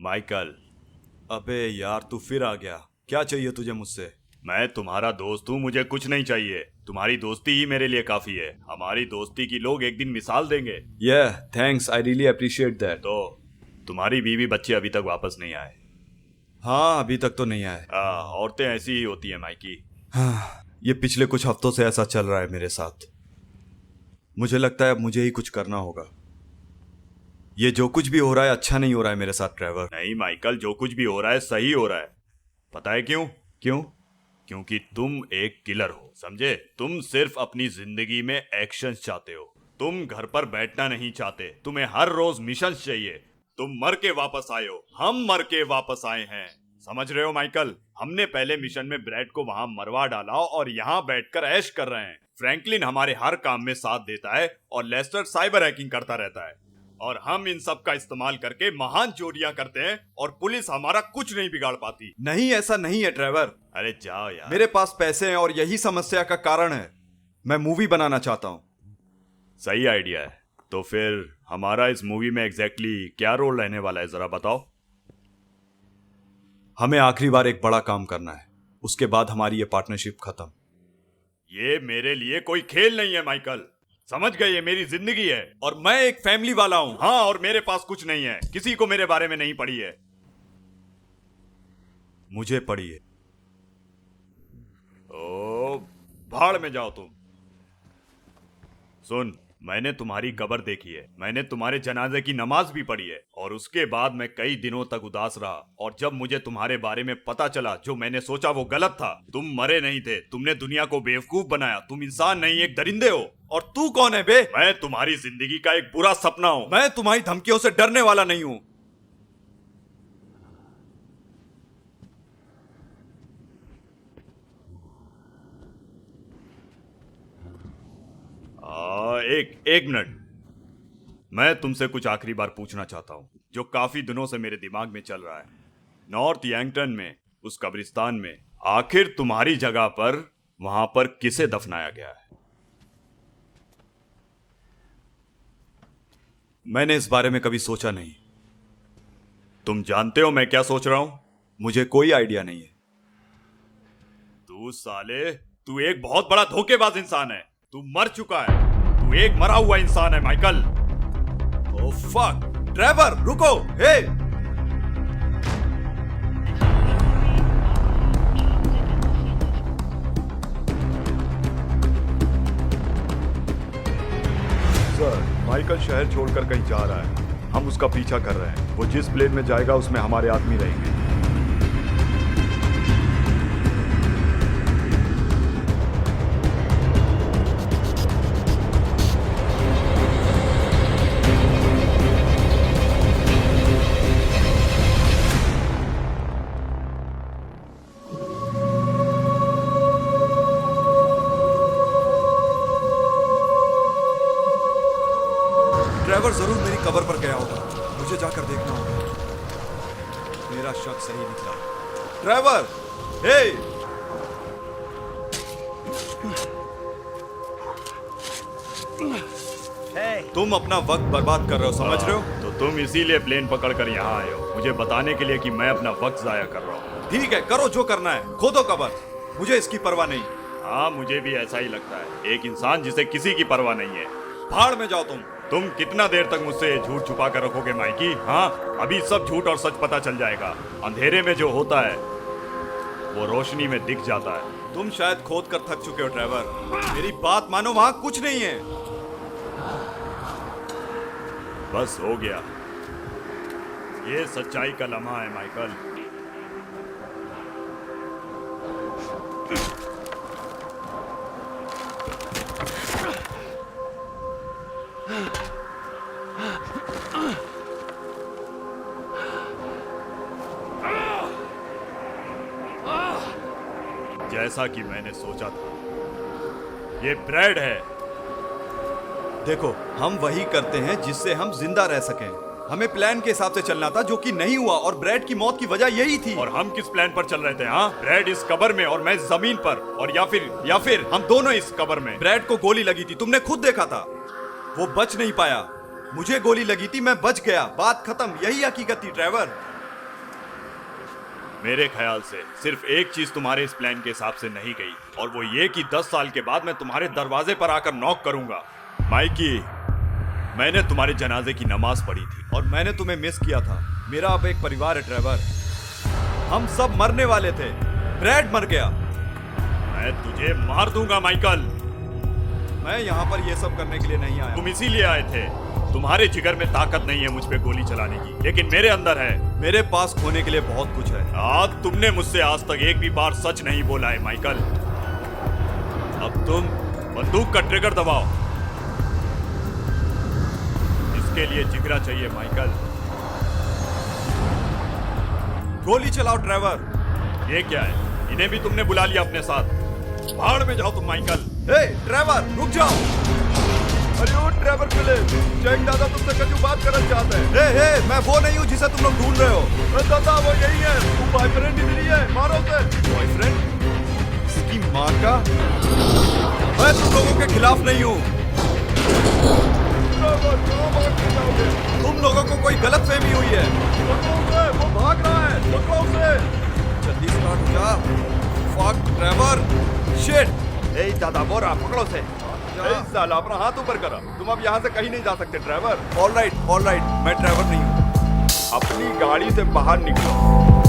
Michael, अबे यार तू फिर आ गया। क्या चाहिए तुझे मुझसे? मैं तुम्हारा दोस्त हूँ, मुझे कुछ नहीं चाहिए। तुम्हारी दोस्ती ही मेरे लिए काफी है। हमारी दोस्ती की लोग एक दिन मिसाल देंगे। Thanks, I really appreciate that. तो तुम्हारी बीवी बच्चे अभी तक वापस नहीं आए? हाँ, अभी तक तो नहीं आए। औरतें ऐसी ही होती है माइकी। हाँ, ये पिछले कुछ हफ्तों से ऐसा चल रहा है मेरे साथ। मुझे लगता है अब मुझे ही कुछ करना होगा। ये जो कुछ भी हो रहा है अच्छा नहीं हो रहा है मेरे साथ ट्रेवर। नहीं माइकल, जो कुछ भी हो रहा है सही हो रहा है। पता है क्यों? क्यों? क्योंकि तुम एक किलर हो, समझे? तुम सिर्फ अपनी जिंदगी में एक्शन चाहते हो। तुम घर पर बैठना नहीं चाहते। तुम्हें हर रोज मिशन चाहिए। तुम मर के वापस आए हो, हम मर के वापस आए हैं। समझ रहे हो माइकल? हमने पहले मिशन में ब्रैड को वहां मरवा डाला और यहाँ बैठकर ऐश कर रहे हैं। फ्रैंकलिन हमारे हर काम में साथ देता है और लेस्टर साइबर हैकिंग करता रहता है। और हम इन सब का इस्तेमाल करके महान चोरियां करते हैं और पुलिस हमारा कुछ नहीं बिगाड़ पाती। नहीं, ऐसा नहीं है ट्रेवर। अरे जाओ यार। मेरे पास पैसे हैं और यही समस्या का कारण है। मैं मूवी बनाना चाहता हूँ। सही आइडिया है। तो फिर हमारा इस मूवी में एग्जैक्टली क्या रोल रहने वाला है, जरा बताओ। हमें आखिरी बार एक बड़ा काम करना है, उसके बाद हमारी ये पार्टनरशिप खत्म। ये मेरे लिए कोई खेल नहीं है माइकल, समझ गए? ये मेरी जिंदगी है और मैं एक फैमिली वाला हूं। हाँ, और मेरे पास कुछ नहीं है। किसी को मेरे बारे में नहीं पड़ी है। मुझे पड़ी है। ओ, भाड़ में जाओ तुम। सुन, मैंने तुम्हारी कब्र देखी है, मैंने तुम्हारे जनाजे की नमाज भी पढ़ी है, और उसके बाद मैं कई दिनों तक उदास रहा। और जब मुझे तुम्हारे बारे में पता चला, जो मैंने सोचा वो गलत था। तुम मरे नहीं थे, तुमने दुनिया को बेवकूफ बनाया। तुम इंसान नहीं, एक दरिंदे हो। और तू कौन है बे? मैं तुम्हारी जिंदगी का एक बुरा सपना हूँ। मैं तुम्हारी धमकियों से डरने वाला नहीं हूं। एक मिनट, मैं तुमसे कुछ आखिरी बार पूछना चाहता हूँ, जो काफी दिनों से मेरे दिमाग में चल रहा है। नॉर्थ यैंगटन में, उस कब्रिस्तान में, आखिर तुम्हारी जगह पर वहां पर किसे दफनाया गया है? मैंने इस बारे में कभी सोचा नहीं। तुम जानते हो मैं क्या सोच रहा हूं? मुझे कोई आइडिया नहीं है। तू साले, तू एक बहुत बड़ा धोखेबाज इंसान है। तू मर चुका है। तू एक मरा हुआ इंसान है माइकल। Oh fuck! ट्रेवर रुको! हे! सर, माइकल शहर छोड़कर कहीं जा रहा है। हम उसका पीछा कर रहे हैं। वो जिस प्लेन में जाएगा उसमें हमारे आदमी रहेंगे। ट्रेवर जरूर मेरी कब्र पर गया होगा। मुझे जाकर देखना होगा। मेरा शक सही निकला। ट्रेवर! हे! तुम अपना वक्त बर्बाद कर रहे हो, समझ रहे हो? तो तुम इसीलिए प्लेन पकड़कर यहाँ आए हो, मुझे बताने के लिए कि मैं अपना वक्त जाया कर रहा हूँ। ठीक है, करो जो करना है। खोदो कब्र, मुझे इसकी परवाह नहीं। हाँ, मुझे भी ऐसा ही लगता है। एक इंसान जिसे किसी की परवाह नहीं है। भाड़ में जाओ तुम। तुम कितना देर तक मुझसे झूठ छुपा कर रखोगे माइकी? हाँ, अभी सब झूठ और सच पता चल जाएगा। अंधेरे में जो होता है वो रोशनी में दिख जाता है। तुम शायद खोद कर थक चुके हो ट्रेवर। मेरी बात मानो, वहां कुछ नहीं है। बस हो गया। ये सच्चाई का लम्हा है माइकल। जैसा कि मैंने सोचा था, ये ब्रैड है। देखो, हम वही करते हैं जिससे हम जिंदा रह सकें। हमें प्लान के हिसाब से चलना था, जो कि नहीं हुआ, और ब्रैड की मौत की वजह यही थी। और हम किस प्लान पर चल रहे थे? हाँ, ब्रैड इस कब्र में और मैं जमीन पर, और या फिर हम दोनों इस कब्र में। ब्रैड को गोली लगी थी, तुमने खुद देखा था। वो बच नहीं पाया। मुझे गोली लगी थी, मैं बच गया। बात खत्म। यही हकीकत थी ट्रेवर। मेरे ख्याल से सिर्फ एक चीज तुम्हारे इस प्लान के हिसाब से नहीं गई, और वो ये कि 10 साल के बाद मैं तुम्हारे दरवाजे पर आकर नॉक करूंगा। माइकी, मैंने तुम्हारे जनाजे की नमाज पढ़ी थी। और मैंने तुम्हें मिस किया था। मेरा अब एक परिवार है ट्रेवर। हम सब मरने वाले थे। ब्रैड मर गया। मैं तुझे मार दूंगा माइकल। मैं यहाँ पर ये सब करने के लिए नहीं आया। तुम इसीलिए आए थे। तुम्हारे जिगर में ताकत नहीं है मुझ पे गोली चलाने की, लेकिन मेरे अंदर है। मेरे पास खोने के लिए बहुत कुछ है। आज तुमने मुझसे आज तक एक भी बार सच नहीं बोला है माइकल। अब तुम बंदूक का ट्रिगर दबाओ। इसके लिए जिगरा चाहिए माइकल। गोली चलाओ ट्रेवर। ये क्या है? इन्हें भी तुमने बुला लिया अपने साथ। भाड़ में जाओ तुम माइकल। हे ट्रेवर, रुक जाओ। अरे ओ ट्रेवर फिलिप, जैक दादा तुमसे कुछ बात करना चाहते हैं। हे मैं वो नहीं हूँ जिसे तुम लोग ढूंढ रहे हो। अरे दादा वो यही है। तुम बॉयफ्रेंड ही मिली है, मारो उसे। बॉयफ्रेंड? इसकी माँ का। मैं तुम लोगों के खिलाफ नहीं हूँ। तुम लोगों को कोई गलत फहमी हुई है। वो भाग रहा है, पकड़ो उसे। जल्दी स्टार्ट हो जा। Fuck Trevor, shit. ए दादा बोरा, पकड़ो से। साला अपना हाथ ऊपर करो। तुम अब यहाँ से कहीं नहीं जा सकते ट्रेवर। ऑल राइट, मैं ट्रेवर नहीं हूँ। अपनी गाड़ी से बाहर निकलो।